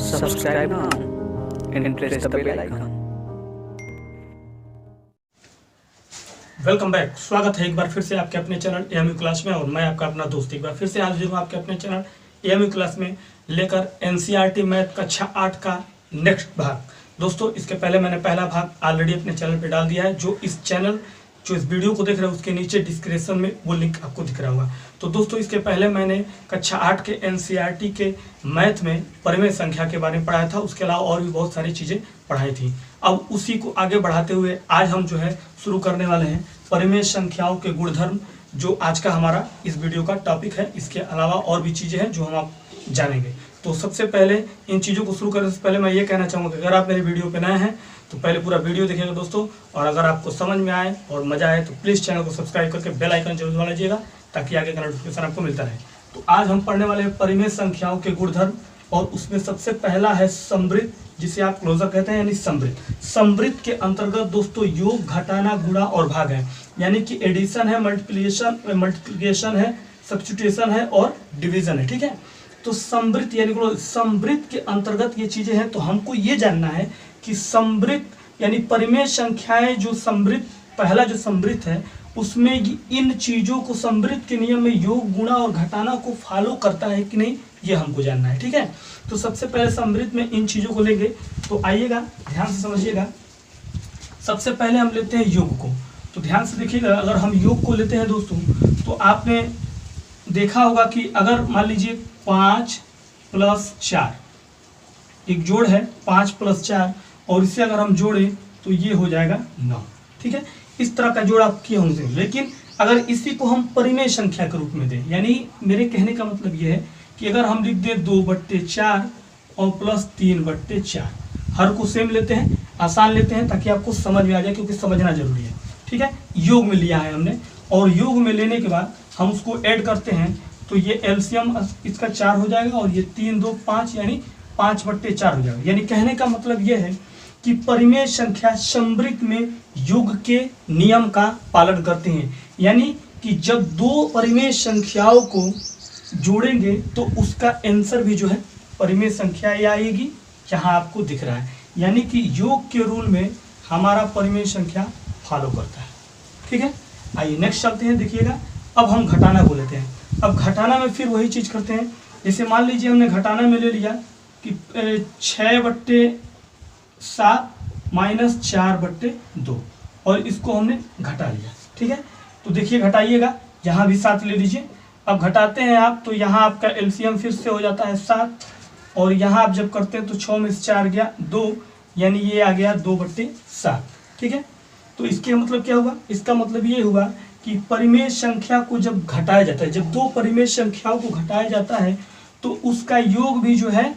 Subscribe now and press the bell icon. Welcome back. स्वागत है एक बार फिर से आपके अपने चैनल एएमयू क्लास में और मैं आपका अपना दोस्त एक बार फिर से हाजिर हूँ आपके अपने चैनल एएमयू क्लास में लेकर एनसीईआरटी मैथ कक्षा 8 का नेक्स्ट भाग। दोस्तों इसके पहले मैंने पहला भाग ऑलरेडी अपने चैनल पे डाल दिया है। जो इस वीडियो को देख रहे हैं उसके नीचे डिस्क्रिप्शन में वो लिंक आपको दिख रहा होगा। तो दोस्तों इसके पहले मैंने कक्षा 8 के एनसीईआरटी के मैथ में परिमेय संख्या के बारे में पढ़ाया था। उसके अलावा और भी बहुत सारी चीज़ें पढ़ाई थी। अब उसी को आगे बढ़ाते हुए आज हम जो है शुरू करने वाले हैं परिमेय संख्याओं के गुणधर्म, जो आज का हमारा इस वीडियो का टॉपिक है। इसके अलावा और भी चीज़ें हैं जो हम आप जानेंगे। तो सबसे पहले इन चीज़ों को शुरू करने से पहले मैं ये कहना चाहूँगा कि अगर आप मेरे वीडियो पे नए हैं तो पहले पूरा वीडियो देखिएगा दोस्तों, और अगर आपको समझ में आए और मज़ा आए तो प्लीज़ चैनल को सब्सक्राइब करके बेल आइकन जरूर दबा लीजिएगा ताकि आगे का नोटिफिकेशन आपको मिलता रहे। तो आज हम पढ़ने वाले हैं परिमेय संख्याओं के गुणधर्म, और उसमें सबसे पहला है समवृत्त, जिसे आप क्लोजर कहते हैं यानी समवृत्त। समवृत्त के अंतर्गत दोस्तों योग, घटाना, गुणा और भाग है, यानी कि एडिशन है, मल्टीप्लिकेशन है, सब्स्टिट्यूशन है और डिवीजन है। ठीक है, तो समवृत्त यानी समवृत्त के अंतर्गत ये चीजें हैं। तो हमको ये जानना है कि समवृत्त यानी परिमेय संख्याएं, जो समवृत्त पहला जो समवृत्त है उसमें इन चीजों को समवृत्त के नियम में योग, गुणा और घटाना को फॉलो करता है कि नहीं, ये हमको जानना है। ठीक है, तो सबसे पहले समवृत्त में इन चीजों को लेंगे। तो आइएगा ध्यान से समझिएगा। सबसे पहले हम लेते हैं योग को। तो ध्यान से देखिएगा, अगर हम योग को लेते हैं दोस्तों तो आपने देखा होगा कि अगर मान लीजिए 5 + 4 एक जोड़ है, 5 + 4, और इसे अगर हम जोड़ें तो ये हो जाएगा 9। ठीक है, इस तरह का जोड़ आप किए होंगे। लेकिन अगर इसी को हम परिमेय संख्या के रूप में दें, यानी मेरे कहने का मतलब ये है कि अगर हम लिख दें 2/4 और +3/4, हर को सेम लेते हैं, आसान लेते हैं ताकि आपको समझ में आ जाए, क्योंकि समझना जरूरी है। ठीक है, योग में लिया है हमने, और योग में लेने के बाद हम उसको ऐड करते हैं तो ये एलसीएम इसका 4 हो जाएगा, और ये 3 2 5 यानी 5/4 हो जाएगा। यानी कहने का मतलब ये है कि परिमेय संख्या समवृत्त में योग के नियम का पालन करते हैं। यानी कि जब दो परिमेय संख्याओं को जोड़ेंगे तो उसका आंसर भी जो है परिमेय संख्या ही आएगी, जहां आपको दिख रहा है। यानी कि योग के रूल में हमारा परिमेय संख्या फॉलो करता है। ठीक है, आइए नेक्स्ट चलते हैं। देखिएगा, अब हम घटाना को लेते हैं। अब घटाना में फिर वही चीज करते हैं। जैसे मान लीजिए हमने घटाना में ले लिया कि 6/7 - 4/2, और इसको हमने घटा लिया। ठीक है, तो देखिए घटाइएगा, यहाँ भी 7 ले लीजिए। अब घटाते हैं आप तो यहाँ आपका एलसीएम फिर से हो जाता है 7, और यहाँ आप जब करते हैं तो 6 में से 4 गया 2, यानी ये आ गया 2/7। ठीक है, तो इसके मतलब क्या हुआ? इसका मतलब ये हुआ कि परिमेय संख्या को जब घटाया जाता है, जब दो परिमेय संख्याओं को घटाया जाता है तो उसका योग भी जो है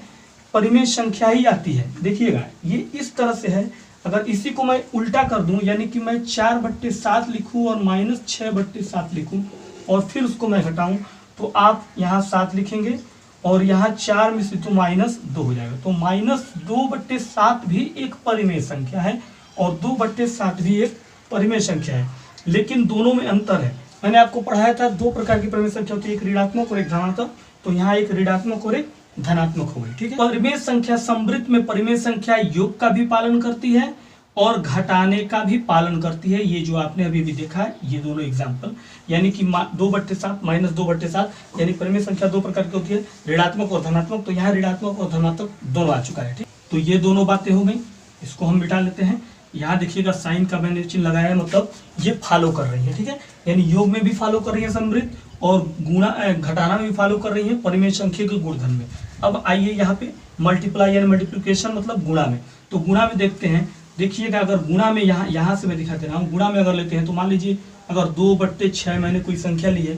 परिमेय संख्या ही आती है। देखिएगा, ये इस तरह से है। अगर इसी को मैं उल्टा कर दूं, यानी कि मैं 4/7 लिखूं और -6/7 लिखूं और फिर उसको मैं घटाऊं, तो आप यहाँ 7 लिखेंगे और यहाँ 4 में से तो -2 हो जाएगा। तो -2/7 भी एक परिमेय संख्या है और 2/7 भी एक परिमेय संख्या है, लेकिन दोनों में अंतर है। मैंने आपको पढ़ाया था 2 प्रकार की परिमेय संख्या होती है, एक ऋणात्मक और एक धनात्मक। तो यहाँ एक ऋणात्मक और एक धनात्मक हो गई। ठीक है, परिमेय संख्या समवृत्त में परिमेय संख्या योग का भी पालन करती है और घटाने का भी पालन करती है। ये जो आपने अभी भी देखा है, ये दोनों एग्जाम्पल, यानी कि 2/7 -2/7, यानी परिमेय संख्या 2 प्रकार की होती है, ऋणात्मक और धनात्मक। तो यहाँ ऋणात्मक और धनात्मक दोनों आ चुका है। ठीक, तो ये दोनों बातें हो गई, इसको हम मिटा लेते हैं। यहाँ देखिएगा साइन का मैंने चिन्ह लगाया है, मतलब ये फॉलो कर रही है। ठीक है, यानी योग में भी फॉलो कर रही है समवृत्त, और गुणा घटाना में भी फॉलो कर रही है परिमेय संख्या के गुणधर्म में। अब आइए यहाँ पे मल्टीप्लाई यानी मल्टीप्लिकेशन मतलब गुणा में। तो गुणा में देखते हैं। देखिएगा, अगर गुणा में यहाँ से मैं दिखा दे रहा हूँ, गुणा में अगर लेते हैं तो मान लीजिए अगर 2/6 मैंने कोई संख्या ली है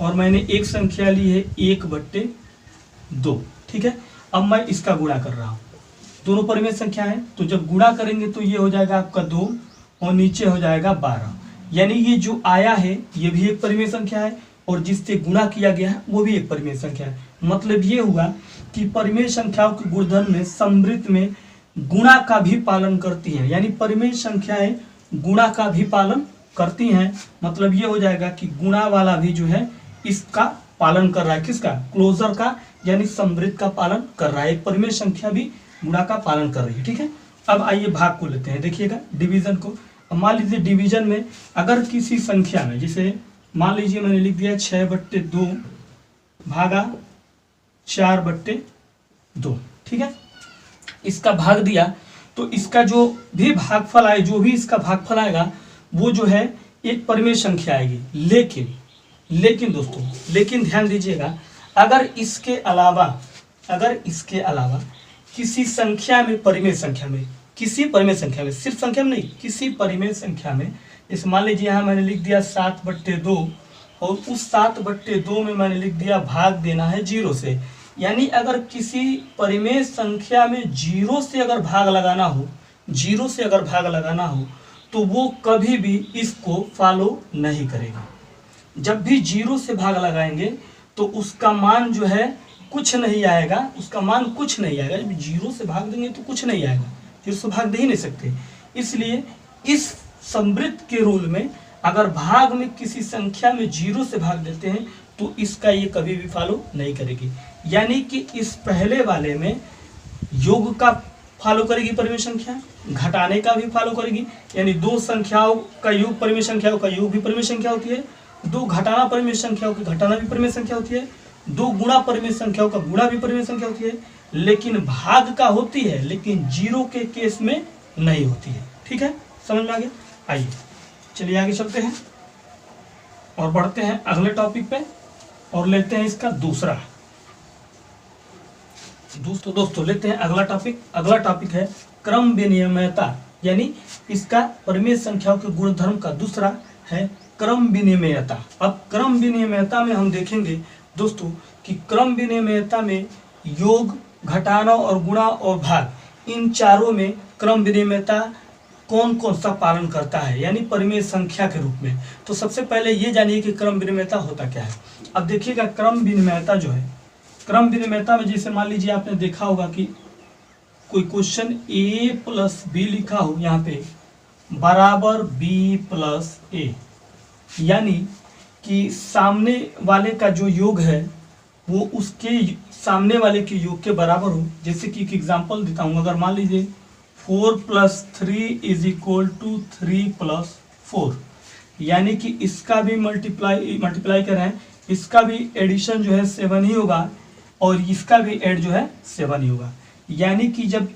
और मैंने एक संख्या ली है 1/2। ठीक है, अब मैं इसका गुणा कर रहा हूँ, दोनों परिमेय संख्या है, तो जब गुणा करेंगे तो ये हो जाएगा आपका 2 और नीचे हो जाएगा 12। यानी ये जो आया है ये भी एक परिमेय संख्या है, और जिससे गुणा किया गया है वो भी एक परिमेय संख्या है। मतलब ये हुआ कि परिमेय संख्याओं के गुणधर्म में समवृत्त में गुणा का भी पालन करती है, यानी परिमेय संख्याएं गुणा का भी पालन करती हैं। मतलब ये हो जाएगा कि गुणा वाला भी जो है इसका पालन कर रहा है, किसका? क्लोजर का, यानी समवृत्त का पालन कर रहा है, एक परिमेय संख्या भी गुणा का पालन कर रही है। ठीक है, अब आइए भाग को लेते हैं। देखिएगा डिवीजन को, अब मान लीजिए डिवीजन में अगर किसी संख्या में, जैसे मान लीजिए मैंने लिख दिया 6/2 भागा 4/2, ठीक है, इसका भाग दिया तो इसका जो भी भागफल आए, जो भी इसका भागफल आएगा वो जो है एक परिमेय संख्या आएगी। लेकिन दोस्तों, लेकिन ध्यान दीजिएगा, अगर इसके अलावा किसी संख्या में, परिमेय संख्या में, किसी परिमेय संख्या में, सिर्फ संख्या में नहीं, किसी परिमेय संख्या में, इस मान लीजिए यहाँ मैंने लिख दिया 7/2 और उस 7/2 में मैंने लिख दिया भाग देना है 0 से, यानी अगर किसी परिमेय संख्या में 0 से अगर भाग लगाना हो तो वो कभी भी इसको फॉलो नहीं करेगा। जब भी 0 से भाग लगाएंगे तो उसका मान जो है कुछ नहीं आएगा, जब 0 से भाग देंगे तो कुछ नहीं आएगा, 0 से भाग दे ही नहीं सकते। इसलिए इस समवृत्त के रूल में अगर भाग में किसी संख्या में 0 से भाग देते हैं तो इसका ये कभी भी फॉलो नहीं करेगी, यानी कि इस पहले वाले में योग का फॉलो करेगी परिमेय संख्या, घटाने का भी फॉलो करेगी, यानी दो संख्याओं का योग परिमेय संख्याओं का योग भी परिमेय संख्या होती है, दो घटाना परिमेय संख्याओं की घटाना भी परिमेय संख्या होती है, दो गुणा परिमेय संख्याओं का गुणा भी परिमेय संख्या होती है, लेकिन भाग का होती है, लेकिन 0 के केस में नहीं होती है। ठीक है, समझ में आ गया? आइए चलिए आगे चलते हैं और बढ़ते हैं अगले टॉपिक पे और लेते हैं इसका दूसरा। दोस्तों लेते हैं अगला टॉपिक है क्रम विनिमयता, यानी इसका परिमेय संख्याओं के गुणधर्म का दूसरा है क्रम विनिमयता। अब क्रम विनिमयता में हम देखेंगे दोस्तों कि क्रम विनिमयता में योग, घटाना और गुणा और भाग, इन चारों में क्रम विनिमयता कौन कौन सा पालन करता है, यानी परिमेय संख्या के रूप में। तो सबसे पहले ये जानिए कि क्रम विनिमयता होता क्या है। अब देखिएगा क्रम विनिमयता जो है, क्रम विनिमयता में जैसे मान लीजिए आपने देखा होगा कि कोई क्वेश्चन a + b लिखा हो यहाँ पे बराबर b + a, यानी कि सामने वाले का जो योग है वो उसके सामने वाले के योग के बराबर हो। जैसे कि एक एग्जांपल देता हूँ, अगर मान लीजिए 4 + 3 = 3 + 4, यानी कि इसका भी मल्टीप्लाई कर रहे हैं, इसका भी एडिशन जो है 7 ही होगा और इसका भी ऐड जो है 7 ही होगा। यानी कि जब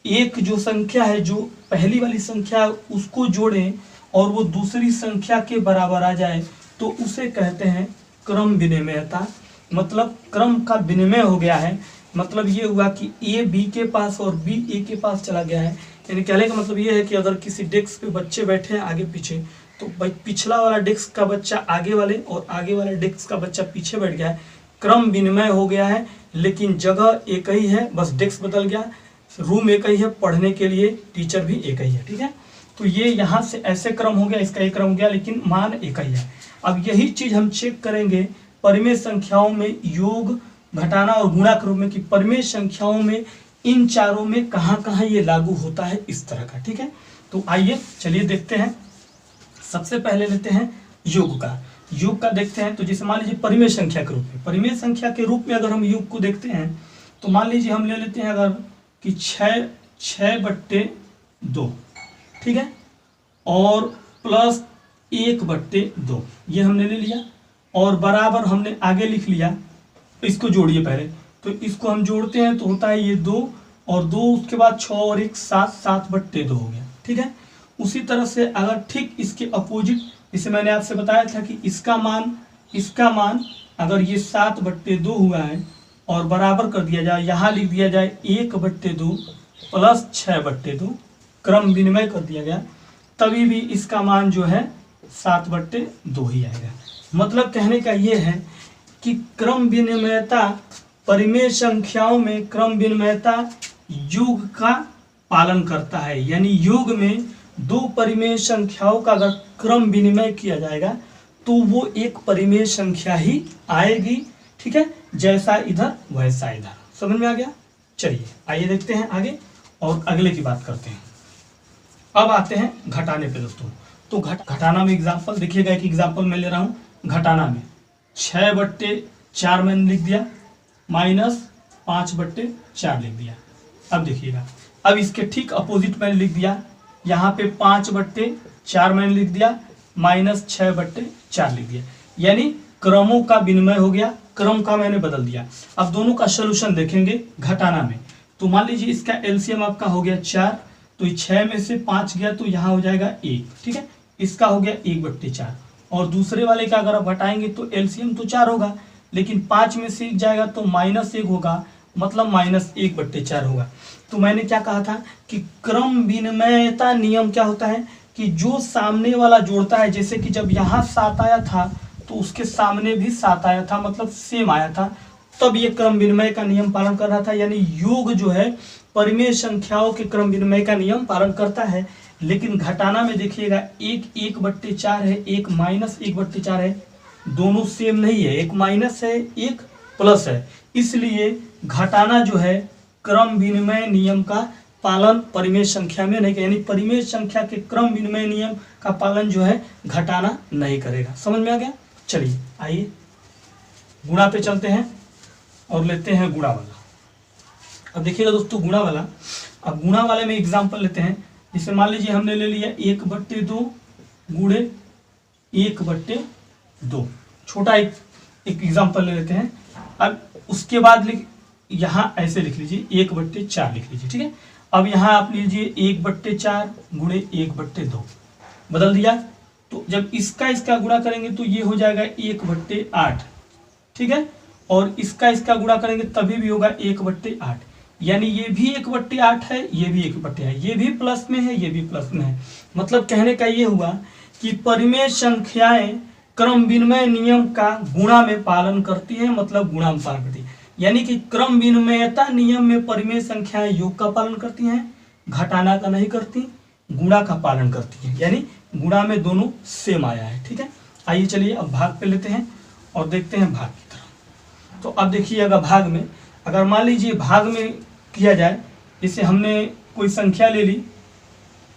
एक जो संख्या है, जो पहली वाली संख्या उसको जोड़ें और वो दूसरी संख्या के बराबर आ जाए तो उसे कहते हैं क्रम विनिमयता। मतलब क्रम का विनिमय हो गया है, मतलब ये हुआ कि a b के पास और b a के पास चला गया है। यानी कहने का मतलब ये है कि अगर किसी डेस्क पे बच्चे बैठे हैं आगे पीछे, तो पिछला वाला डेस्क का बच्चा आगे वाले और आगे वाले डेस्क का बच्चा पीछे बैठ गया है, क्रम विनिमय हो गया है, लेकिन जगह एक ही है, बस डेस्क बदल गया, रूम एक ही है, पढ़ने के लिए टीचर भी एक ही है। ठीक है, तो ये यहाँ से ऐसे क्रम हो गया, इसका एक क्रम हो गया, लेकिन मान एक ही है। अब यही चीज हम चेक करेंगे परिमेय संख्याओं में योग, घटाना और गुणा के रूप में कि परिमेय संख्याओं में इन चारों में कहाँ कहाँ ये लागू होता है, इस तरह का। ठीक है, तो आइए चलिए देखते हैं। सबसे पहले लेते हैं योग का देखते हैं। तो जैसे मान लीजिए परिमेय संख्या के रूप में, परिमेय संख्या के रूप में अगर हम योग को देखते हैं तो मान लीजिए हम ले लेते हैं अगर कि 6/2, ठीक है, और प्लस 1/2, ये हमने ले लिया और बराबर हमने आगे लिख लिया। इसको जोड़िए पहले, तो इसको हम जोड़ते हैं तो होता है ये 2 और 2 उसके बाद 6 और 1 7/2 हो गया। ठीक है, उसी तरह से अगर ठीक इसके अपोजिट, जिसे मैंने आपसे बताया था कि इसका मान अगर ये 7/2 हुआ है और बराबर कर दिया जाए, यहाँ लिख दिया जाए 1/2 प्लस 6/2, क्रम विनिमय कर दिया गया, तभी भी इसका मान जो है 7/2 ही आएगा। मतलब कहने का ये है कि क्रम विनिमयता, परिमेय संख्याओं में क्रम विनिमयता योग का पालन करता है। यानी योग में दो परिमेय संख्याओं का अगर क्रम विनिमय किया जाएगा तो वो एक परिमेय संख्या ही आएगी। ठीक है, जैसा इधर वैसा इधर। समझ में आ गया? चलिए आइए देखते हैं आगे और अगले की बात करते हैं। अब आते हैं घटाने पे दोस्तों। तो घटाना में एग्जाम्पल देखिएगा, एक एग्जाम्पल मैं ले रहा हूँ घटाना में। 6/4 मैंने लिख दिया माइनस 5/4 लिख दिया। अब देखिएगा, अब इसके ठीक अपोजिट मैंने लिख दिया, यहाँ पे 5/4 मैंने लिख दिया माइनस 6/4 लिख दिया, यानी क्रमों का विनिमय हो गया, क्रम का मैंने बदल दिया। अब दोनों का सोल्यूशन देखेंगे घटाना में। तो मान लीजिए इसका एलसीएम आपका हो गया 4, तो 6 में से 5 गया तो यहाँ हो जाएगा 1, ठीक है। इसका हो गया 1/4, और दूसरे वाले का अगर आप घटाएंगे तो एलसीएम तो 4 होगा, लेकिन 5 में से 1 जाएगा तो -1 होगा, मतलब -1/4 होगा। तो मैंने क्या कहा था कि क्रम विनिमयता नियम क्या होता है कि जो सामने वाला जोड़ता है, जैसे कि जब यहाँ 7 आया था तो उसके सामने भी 7 आया था, मतलब सेम आया था, तब ये क्रम विनिमय का नियम पालन कर रहा था। यानी योग जो है परिमेय संख्याओं के क्रम विनिमय का नियम पालन करता है। लेकिन घटाना में देखिएगा, एक 1/4 है, एक -1/4 है, दोनों सेम नहीं है, एक माइनस है एक प्लस है, इसलिए घटाना जो है क्रम विनिमय नियम का पालन परिमेय संख्या में नहीं, यानी परिमेय संख्या के क्रम विनिमय नियम का पालन जो है घटाना नहीं करेगा। समझ में आ गया? चलिए आइए गुणा पे चलते हैं और लेते हैं गुणा वाला। अब देखिएगा दोस्तों गुणा वाला, अब गुणा वाले में एग्जाम्पल लेते हैं। जैसे मान लीजिए हमने ले लिया 1/2 गुणे 1/2, छोटा एक एग्जाम्पल ले लेते हैं। अब उसके बाद यहाँ ऐसे लिख लीजिए 1/4 लिख लीजिए, ठीक है। अब यहाँ आप लीजिए 1/4 गुणे 1/2 बदल दिया, तो जब इसका गुणा करेंगे तो ये हो जाएगा 1/8, ठीक है, और इसका गुणा करेंगे तभी भी होगा 1/8, यानी ये भी 1/8 है, ये भी 1/8 है, ये भी प्लस में है, ये भी प्लस में है। मतलब कहने का ये हुआ कि परिमेय संख्याएं क्रम विनिमय नियम का गुणा में पालन करती हैं, मतलब गुणा में पालन करती है। यानी कि क्रम विनिमयता नियम में परिमेय संख्याएं योग का पालन करती हैं, घटाना का नहीं करती, गुणा का पालन करती हैं, यानी गुणा में दोनों सेम आया है, ठीक है। आइए चलिए अब भाग पे लेते हैं और देखते हैं भाग की तरफ। तो अब देखिएगा भाग में, अगर मान लीजिए भाग में किया जाए, जैसे हमने कोई संख्या ले ली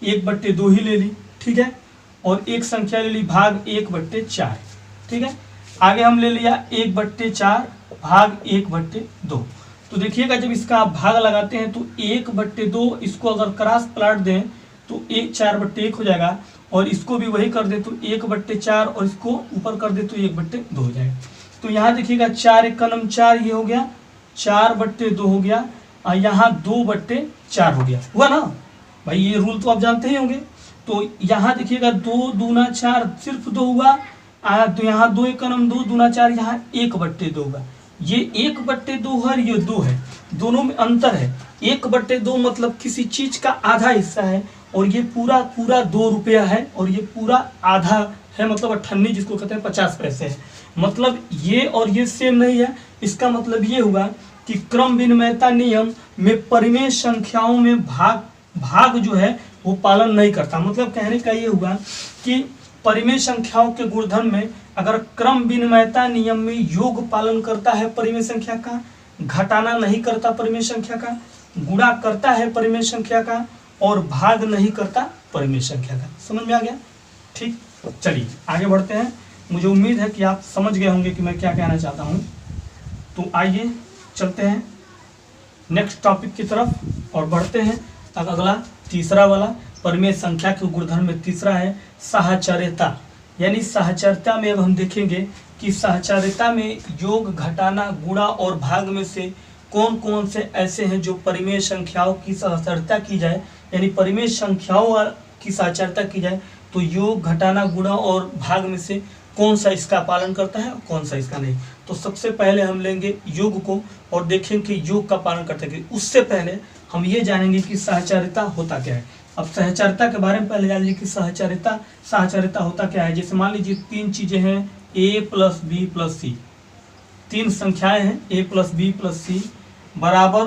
1/2 ही ले ली, ठीक है, और एक संख्या ले ली भाग 1/4, ठीक है। आगे हम ले लिया 1/4 भाग 1/2। तो देखिएगा जब इसका आप भाग लगाते हैं तो 1/2 इसको अगर क्रॉस प्लॉट दें तो 4/1 हो जाएगा, और इसको भी वही कर दे तो 1/4 और इसको ऊपर कर दे तो 1/2 हो जाएगा। तो यहाँ देखिएगा 4 एकम 4 ये हो गया, 4/2 हो गया, और यहाँ 2/4 हो गया, हुआ ना भाई, ये रूल तो आप जानते ही होंगे। तो यहाँ देखिएगा 2 दूना 4 सिर्फ 2 हुआ, तो यहाँ 2 एकम 2 दूना 4, यहाँ 1/2 होगा। ये 1/2 है, ये 2 है, दोनों में अंतर है। 1/2 मतलब किसी चीज का आधा हिस्सा है, और ये पूरा 2 रुपया है, और ये पूरा आधा है, मतलब 98 जिसको कहते हैं 50 पैसे है। मतलब ये और ये सेम नहीं है। इसका मतलब ये हुआ कि क्रम विनिमयता नियम में परिमेय संख्याओं में भाग जो है वो पालन नहीं करता। मतलब कहने का ये हुआ कि परिमेय संख्याओं के गुणधर्म में अगर क्रम विनिमयता नियम में योग पालन करता है परिमेय संख्या का, घटाना नहीं करता परिमेय संख्या का, गुणा करता है परिमेय संख्या का, और भाग नहीं करता परिमेय संख्या का। समझ में आ गया? ठीक, चलिए आगे बढ़ते हैं। मुझे उम्मीद है कि आप समझ गए होंगे कि मैं क्या कहना चाहता हूँ। तो आइए चलते हैं नेक्स्ट टॉपिक की तरफ और बढ़ते हैं। अब अगला तीसरा वाला परिमेय संख्या के गुणधर्म में तीसरा है साहचर्यता। यानी साहचर्यता में अब हम देखेंगे कि साहचर्यता में योग, घटाना, गुणा और भाग में से कौन कौन से ऐसे हैं जो परिमेय संख्याओं की साहचर्यता की जाए, यानी परिमेय संख्याओं की साहचर्यता की जाए तो योग, घटाना, गुणा और भाग में से कौन सा इसका पालन करता है और कौन सा इसका नहीं। तो सबसे पहले हम लेंगे योग को और देखेंगे कि योग का पालन करता है। उससे पहले हम ये जानेंगे कि साहचर्यता होता क्या है। अब साहचर्यता के बारे में पहले जान लीजिए कि साहचर्यता होता क्या है। जैसे मान लीजिए 3 चीजें हैं, a + b + c, 3 संख्याएं हैं a + b + c बराबर,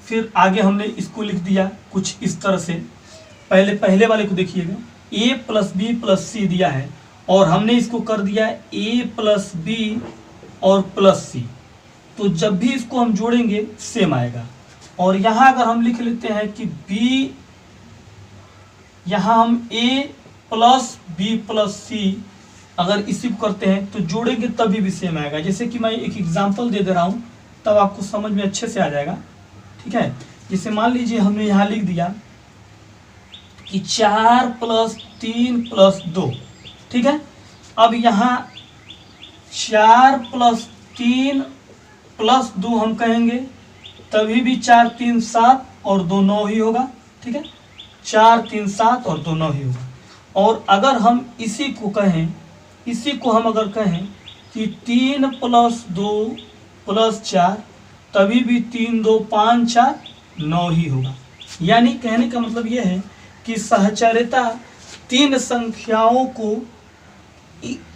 फिर आगे हमने इसको लिख दिया कुछ इस तरह से। पहले वाले को देखिएगा, a + b + c दिया है और हमने इसको कर दिया a + b और +c। तो जब भी इसको हम जोड़ेंगे सेम आएगा। और यहाँ अगर हम लिख लेते हैं कि b, यहाँ हम a + b + c अगर इसी को करते हैं तो जोड़ेंगे तभी भी सेम आएगा। जैसे कि मैं एक एग्जांपल दे रहा हूँ तब आपको समझ में अच्छे से आ जाएगा, ठीक है। जैसे मान लीजिए हमने यहाँ लिख दिया कि 4 + 3 + 2, ठीक है। अब यहाँ 4 + 3 + 2 हम कहेंगे तभी भी 4 3 7 और 2 9 ही होगा, ठीक है। 4 3 7 और 2 9 ही होगा। और अगर हम इसी को कहें, इसी को हम अगर कहें कि 3 + 2 + 4 तभी भी 3 2 5 4 9 ही होगा। यानी कहने का मतलब यह है कि सहचर्यता तीन संख्याओं को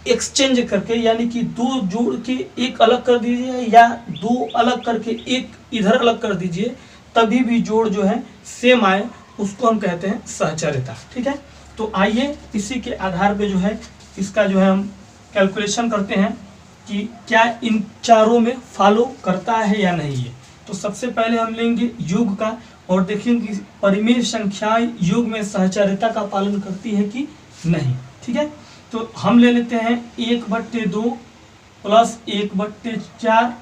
एक्सचेंज करके, यानी कि दो जोड़ के एक अलग कर दीजिए या दो अलग करके एक इधर अलग कर दीजिए, तभी भी जोड़ जो है सेम आए, उसको हम कहते हैं सहचर्यता, ठीक है। तो आइए इसी के आधार पे जो है इसका जो है हम कैलकुलेशन करते हैं कि क्या इन चारों में फॉलो करता है या नहीं है। तो सबसे पहले हम लेंगे योग का और देखेंगे कि परिमेय संख्याएं योग में सहचर्यता का पालन करती है कि नहीं, ठीक है। तो हम ले लेते हैं 1/2 + 1/4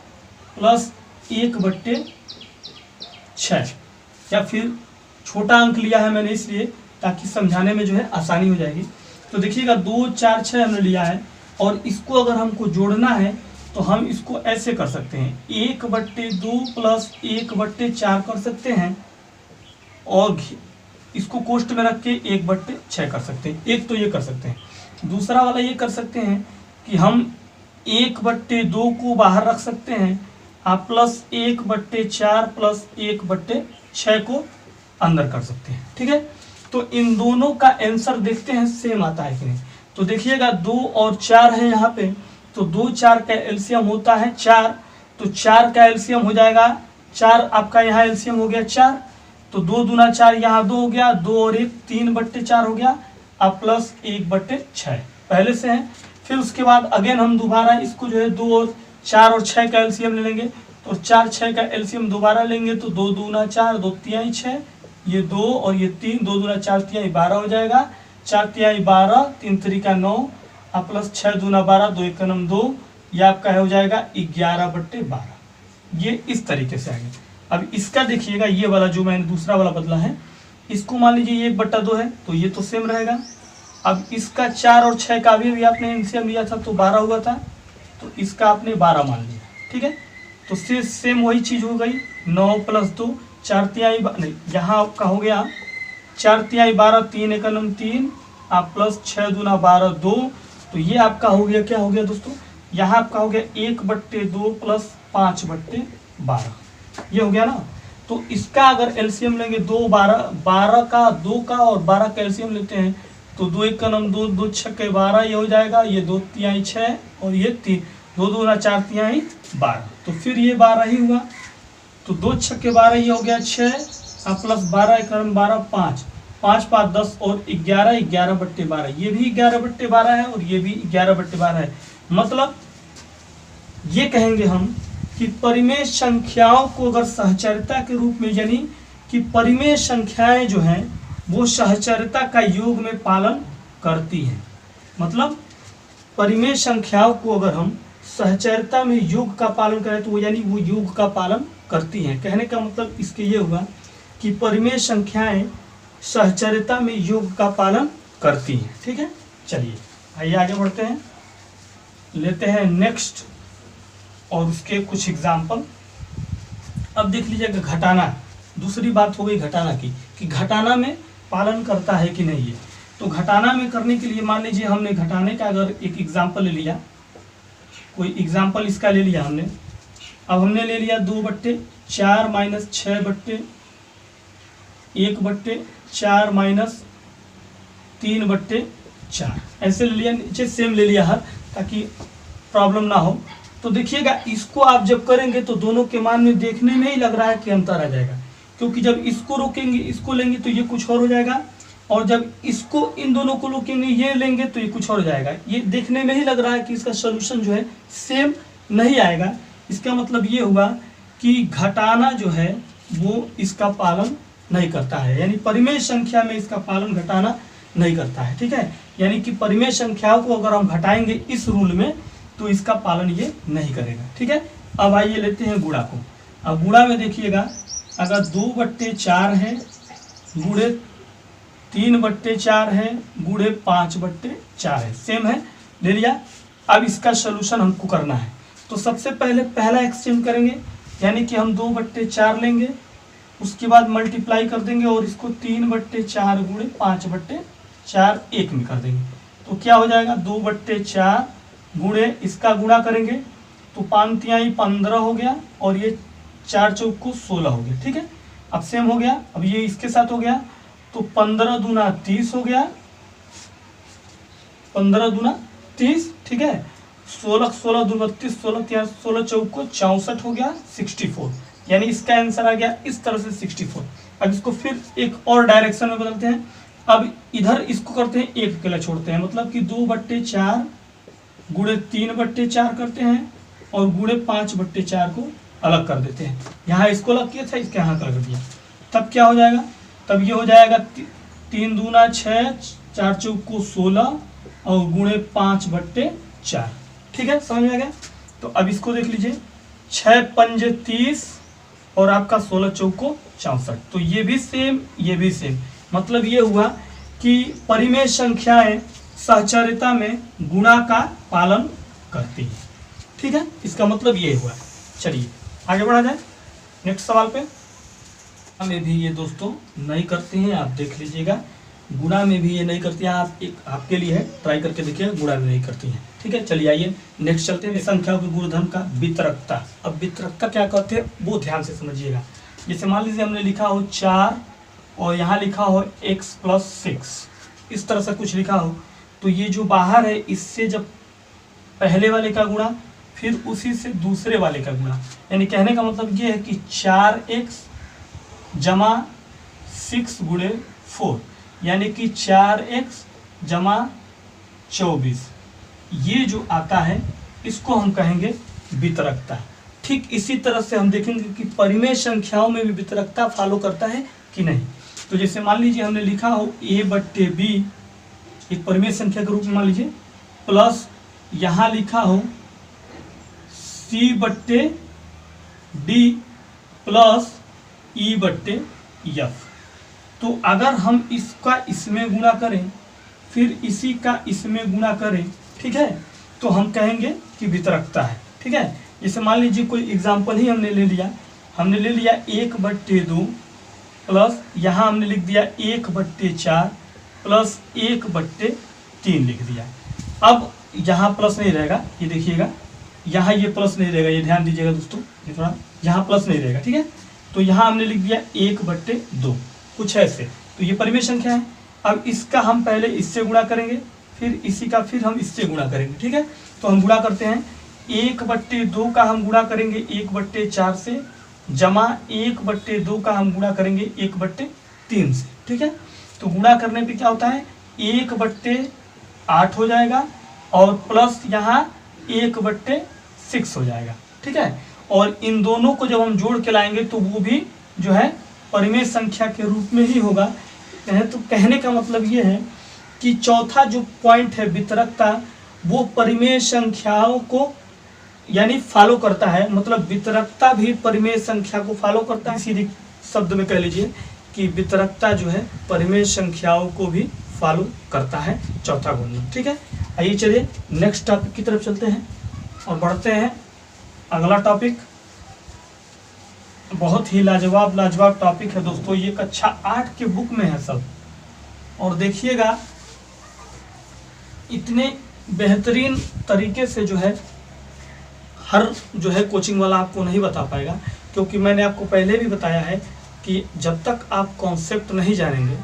+ 1/6, या फिर छोटा अंक लिया है मैंने इसलिए ताकि समझाने में जो है आसानी हो जाएगी। तो देखिएगा 2 4 6 हमने लिया है और इसको अगर हमको जोड़ना है तो हम इसको ऐसे कर सकते हैं 1/2 + 1/4 कर सकते हैं और इसको कोष्ठ में रख के 1/6 कर सकते हैं। एक तो ये कर सकते हैं। दूसरा वाला ये कर सकते हैं कि हम 1/2 को बाहर रख सकते हैं आप प्लस 1/4 + 1/6 को अंदर कर सकते हैं, ठीक है। तो इन दोनों का आंसर देखते हैं सेम आता है कि नहीं। तो देखिएगा 2 और 4 है यहाँ पे, तो 2 4 का एलसीएम होता है 4, तो 4 का एलसीएम हो जाएगा 4, आपका यहाँ एलसीएम हो गया 4, तो 2 दूना 4, यहाँ 2 हो गया, 2 और 1 3/4 हो गया, अब प्लस 1/6 पहले से है। फिर उसके बाद अगेन हम दोबारा इसको जो है 2 और 4 और 6 का एलसीएम ले लेंगे, तो 4 6 का एलसीएम दोबारा लेंगे तो 2 दूना 4, 2 तिहाई 6, ये 2 और ये 3, 2 दूना 4 तिहाई 12 हो जाएगा, 4 तिहाई 12, 3 3 9, अब प्लस 6 दूना 12, 2 1 2, ये आपका हो जाएगा 11/12। ये इस तरीके से आएगा। अब इसका देखिएगा ये वाला जो मैंने दूसरा वाला बदला है, इसको मान लीजिए 1/2 है तो ये तो सेम रहेगा। अब इसका 4 और 6 का भी आपने एलसीएम लिया था तो 12 हुआ था, तो इसका आपने 12 मान लिया, ठीक है। तो सेम वही चीज़ हो गई 9 + 2 4 तिहाई नहीं, यहाँ आपका हो गया 4 तिहाई 12, 3 1 3, आप प्लस 6 दूना 12 2, तो ये आपका हो गया, क्या हो गया दोस्तों, यहाँ आपका हो गया 1/2 + 5/12, ये हो गया ना। तो इसका अगर एलसीएम लेंगे 2 12 का 2 का और 12 का एलसीएम लेते हैं तो 2 1 2, 2 6 12, ये हो जाएगा, ये 2 तिहाई 6 और ये 3, 2 दूना 4 तिहाई 12, तो फिर ये 12 ही हुआ, तो 2 6 12, ये हो गया 6, अब प्लस 12 1 12 5, 5 5 10 और 11 11/12, ये भी 11/12 है और ये भी 11/12 है। मतलब ये कहेंगे हम कि परिमेय संख्याओं को अगर सहचर्यता के रूप में, यानी कि परिमेय संख्याएं जो हैं वो सहचर्यता का योग में पालन करती हैं। मतलब परिमेय संख्याओं को अगर हम सहचर्यता में योग का पालन करें तो वो यानी वो योग का पालन करती हैं। कहने का मतलब इसके ये हुआ कि परिमेय संख्याएं सहचर्यता में योग का पालन करती हैं, ठीक है। चलिए आइए आगे बढ़ते हैं, लेते हैं नेक्स्ट और उसके कुछ एग्जाम्पल। अब देख लीजिएगा घटाना, दूसरी बात हो गई घटाना की कि घटाना में पालन करता है कि नहीं है। तो घटाना में करने के लिए मान लीजिए हमने घटाने का अगर एक एग्जाम्पल ले लिया, कोई एग्जाम्पल इसका ले लिया हमने, अब हमने ले लिया 2/4 - 6/1/4 - 3/4, ऐसे ले लिया, नीचे सेम ले लिया हर, ताकि प्रॉब्लम ना हो। तो देखिएगा इसको आप जब करेंगे तो दोनों के मान में देखने में ही लग रहा है कि अंतर आ जाएगा, क्योंकि जब इसको रोकेंगे इसको लेंगे तो ये कुछ और हो जाएगा, और जब इसको इन दोनों को रोकेंगे ये लेंगे तो ये कुछ और हो जाएगा। ये देखने में ही लग रहा है कि इसका सोल्यूशन जो है सेम नहीं आएगा। इसका मतलब ये हुआ कि घटाना जो है वो इसका पालन नहीं करता है, यानी परिमेय संख्या में इसका पालन घटाना नहीं करता है, ठीक है। यानी कि परिमेय संख्याओं को अगर हम घटाएंगे इस रूल में तो इसका पालन ये नहीं करेगा। ठीक है, अब आइए लेते हैं गुणा को। अब गुणा में देखिएगा, अगर 2/4 है गुणे 3/4 है गुणे 5/4 है, सेम है, ले लिया। अब इसका सोल्यूशन हमको करना है, तो सबसे पहले पहला एक्सचेंज करेंगे, यानी कि हम 2/4 लेंगे, उसके बाद मल्टीप्लाई कर देंगे और इसको 3/4 गुणे 5/4 1 में कर देंगे। तो क्या हो जाएगा, 2/4 गुणे इसका गुणा करेंगे तो 5 तिहाई 15 हो गया और ये 4 चौको 16 हो गया। ठीक है, अब सेम हो गया। अब ये इसके साथ हो गया तो 15 दूना 30 हो गया, 15 दूना 30। ठीक है, 16 दूना 32, 16 चौको 64 हो गया, 64, यानी इसका आंसर आ गया इस तरह से 64। अब इसको फिर एक और डायरेक्शन में बदलते हैं। अब इधर इसको करते हैं, एक अकेला छोड़ते हैं, मतलब कि 2/4 गुणे 3/4 करते हैं और गुणे 5/4 को अलग कर देते हैं। यहाँ इसको अलग किया था, इसके यहाँ अलग कर दिया, तब क्या हो जाएगा, तब ये हो जाएगा 3 दूना 6, 4 चौको 16 और गुणे 5/4। ठीक है, समझ में आ गया। तो अब इसको देख लीजिए, 6 पंजे 30 और आपका 16 चौको 64, तो ये भी सेम, ये भी सेम। मतलब ये हुआ कि परिमेय संख्याएं सहचर्यता में गुणा का पालन करती है। ठीक है, इसका मतलब ये हुआ। चलिए आगे बढ़ा जाए नेक्स्ट सवाल पे। में भी ये दोस्तों नहीं करती हैं, आप देख लीजिएगा, गुणा में भी ये नहीं करती हैं। आप एक आपके लिए है, ट्राई करके देखिए, गुणा में नहीं करती हैं। ठीक है, चलिए आइए नेक्स्ट चलते हैं। संख्याओं के गुणधर्म का वितरकता। अब वितरकता क्या कहते हैं वो ध्यान से समझिएगा। जैसे मान लीजिए हमने लिखा हो 4 और यहाँ लिखा हो x + 6, इस तरह से कुछ लिखा हो, तो ये जो बाहर है इससे जब पहले वाले का गुणा फिर उसी से दूसरे वाले का गुणा, यानी कहने का मतलब ये है कि 4x जमा 6 गुणे 4, यानी कि 4x जमा 24, ये जो आता है इसको हम कहेंगे वितरकता। ठीक इसी तरह से हम देखेंगे कि परिमेय संख्याओं में भी वितरकता फॉलो करता है कि नहीं। तो जैसे मान लीजिए हमने लिखा हो a/b एक परिमेय संख्या के रूप में मान लीजिए, प्लस यहाँ लिखा हो c/d प्लस e/f। तो अगर हम इसका इसमें गुणा करें फिर इसी का इसमें गुणा करें, ठीक है, तो हम कहेंगे कि वितरकता है। ठीक है, जैसे मान लीजिए कोई एग्जांपल ही हमने ले लिया, 1/2 प्लस यहाँ हमने लिख दिया 1/4 प्लस 1/3 लिख दिया। अब यहाँ प्लस नहीं रहेगा, ये देखिएगा, यहाँ ये प्लस नहीं रहेगा, ये ध्यान दीजिएगा दोस्तों, ये थोड़ा यहाँ प्लस नहीं रहेगा। ठीक है, तो यहाँ हमने लिख दिया 1/2, कुछ ऐसे, तो ये परिमेय संख्या है। अब इसका हम पहले इससे गुणा करेंगे, फिर इसी का फिर हम इससे गुणा करेंगे। ठीक है, तो हम गुणा करते हैं, 1/2 का हम गुणा करेंगे 1/4 से, जमा 1/2 का हम गुणा करेंगे 1/3 से। ठीक है, तो गुणा करने पे क्या होता है, 1/8 हो जाएगा और प्लस यहाँ 1/6 हो जाएगा। ठीक है, और इन दोनों को जब हम जोड़ के लाएंगे तो वो भी जो है परिमेय संख्या के रूप में ही होगा। तो कहने का मतलब ये है कि चौथा जो पॉइंट है वितरकता, वो परिमेय संख्याओं को यानी फॉलो करता है, मतलब वितरकता भी परिमेय संख्या को फॉलो करता है। सीधे शब्द में कह लीजिए कि वितरकता जो है परिमेय संख्याओं को भी फॉलो करता है, चौथा गुण। ठीक है, आइए चलिए नेक्स्ट टॉपिक की तरफ चलते हैं और बढ़ते हैं। अगला टॉपिक बहुत ही लाजवाब टॉपिक है दोस्तों, ये कक्षा 8 के बुक में है सब, और देखिएगा इतने बेहतरीन तरीके से जो है हर जो है कोचिंग वाला आपको नहीं बता पाएगा, क्योंकि मैंने आपको पहले भी बताया है कि जब तक आप कॉन्सेप्ट नहीं जानेंगे,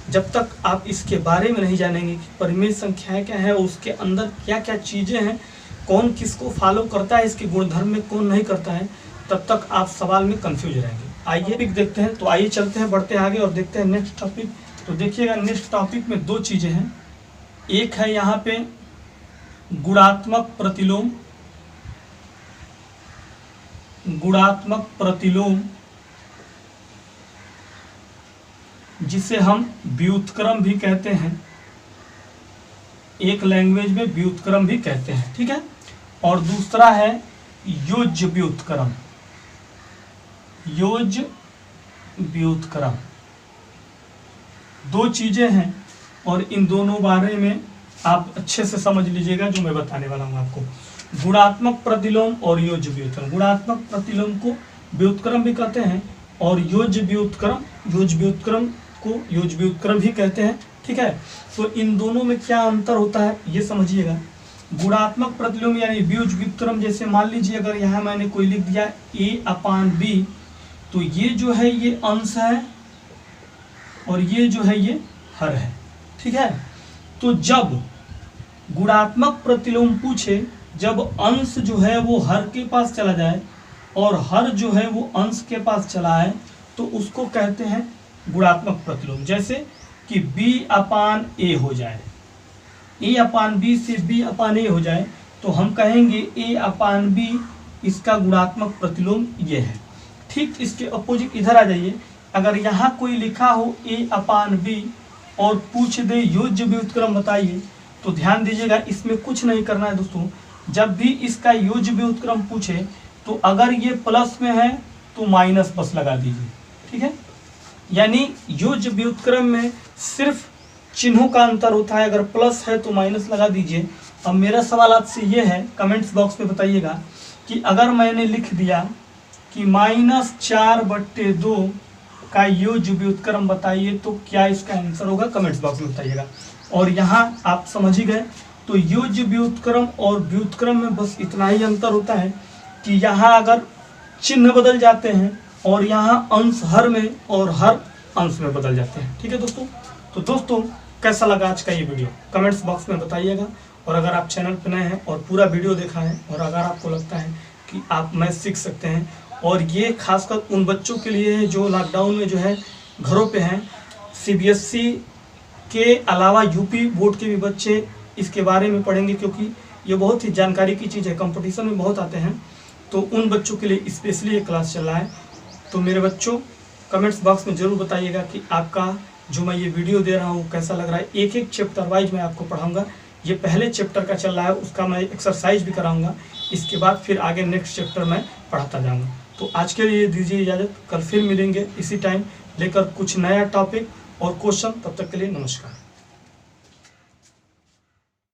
जब तक आप इसके बारे में नहीं जानेंगे कि परिमेय संख्याएं क्या है, उसके अंदर क्या क्या चीज़ें हैं, कौन किसको फॉलो करता है, इसके गुणधर्म में कौन नहीं करता है, तब तक आप सवाल में कंफ्यूज रहेंगे। आइए टॉपिक देखते हैं, तो आइए चलते हैं, बढ़ते आगे और देखते हैं नेक्स्ट टॉपिक। तो देखिएगा नेक्स्ट टॉपिक में 2 चीज़ें हैं, एक है यहाँ पे गुणात्मक प्रतिलोम, गुणात्मक प्रतिलोम जिसे हम व्युत्क्रम भी कहते हैं, एक लैंग्वेज में व्युत्क्रम भी कहते हैं, ठीक है। और दूसरा है योज्य व्युत्क्रम। योज्य व्युत्क्रम दो चीजें हैं और इन दोनों बारे में आप अच्छे से समझ लीजिएगा जो मैं बताने वाला हूं आपको। गुणात्मक प्रतिलोम और योज्य व्युत्क्रम। गुणात्मक प्रतिलोम को व्युत्क्रम भी कहते हैं और योज्य व्युत्क्रम को योज्य व्युत्क्रम भी कहते हैं, ठीक है। तो इन दोनों में क्या अंतर होता है ये समझिएगा। गुणात्मक प्रतिलोम यानी योज्य व्युत्क्रम, जैसे मान लीजिए अगर यहाँ मैंने कोई लिख दिया a/b, तो ये जो है ये अंश है और ये जो है ये हर है, ठीक है। तो जब गुणात्मक प्रतिलोम पूछे, जब अंश जो है वो हर के पास चला जाए और हर जो है वो अंश के पास चला है, तो उसको कहते हैं गुणात्मक प्रतिलोम। जैसे कि b/a हो जाए, a/b से b/a हो जाए, तो हम कहेंगे a/b इसका गुणात्मक प्रतिलोम ये है। ठीक इसके अपोजिट इधर आ जाइए, अगर यहाँ कोई लिखा हो a/b और पूछ दे योज्य व्युत्क्रम बताइए, तो ध्यान दीजिएगा इसमें कुछ नहीं करना है दोस्तों। जब भी इसका योज्य व्युत्क्रम पूछे तो अगर ये प्लस में है तो माइनस बस लगा दीजिए, ठीक है। यानी योज्य व्युत्क्रम में सिर्फ चिन्हों का अंतर होता है, अगर प्लस है तो माइनस लगा दीजिए। अब मेरा सवाल आपसे ये है, कमेंट्स बॉक्स में बताइएगा कि अगर मैंने लिख दिया कि -4/2 का योज्य व्युत्क्रम बताइए, तो क्या इसका आंसर होगा, कमेंट्स बॉक्स में बताइएगा। और यहाँ आप समझ ही गए, तो योज्य व्युत्क्रम और व्युत्क्रम में बस इतना ही अंतर होता है कि यहाँ अगर चिन्ह बदल जाते हैं और यहाँ अंश हर में और हर अंश में बदल जाते हैं, ठीक है दोस्तों। तो दोस्तों कैसा लगा आज का ये वीडियो, कमेंट्स बॉक्स में बताइएगा। और अगर आप चैनल पर नए हैं और पूरा वीडियो देखा है और अगर आपको लगता है कि आप मैथ सीख सकते हैं, और ये खासकर उन बच्चों के लिए है जो लॉकडाउन में जो है घरों पे हैं, CBSE के अलावा यूपी बोर्ड के भी बच्चे इसके बारे में पढ़ेंगे, क्योंकि ये बहुत ही जानकारी की चीज़ है, कंपटीशन में बहुत आते हैं। तो उन बच्चों के लिए स्पेशली ये क्लास चल रहा है। तो मेरे बच्चों कमेंट्स बॉक्स में ज़रूर बताइएगा कि आपका जो मैं ये वीडियो दे रहा हूँ कैसा लग रहा है। एक एक चैप्टर वाइज मैं आपको पढ़ाऊँगा। ये पहले चैप्टर का चल रहा है, उसका मैं एक्सरसाइज भी कराऊँगा। इसके बाद फिर आगे नेक्स्ट चैप्टर मैं पढ़ाता जाऊँगा। तो आज के लिए दीजिए इजाज़त, कल फिर मिलेंगे इसी टाइम लेकर कुछ नया टॉपिक और क्वेश्चन। तब तक के लिए नमस्कार।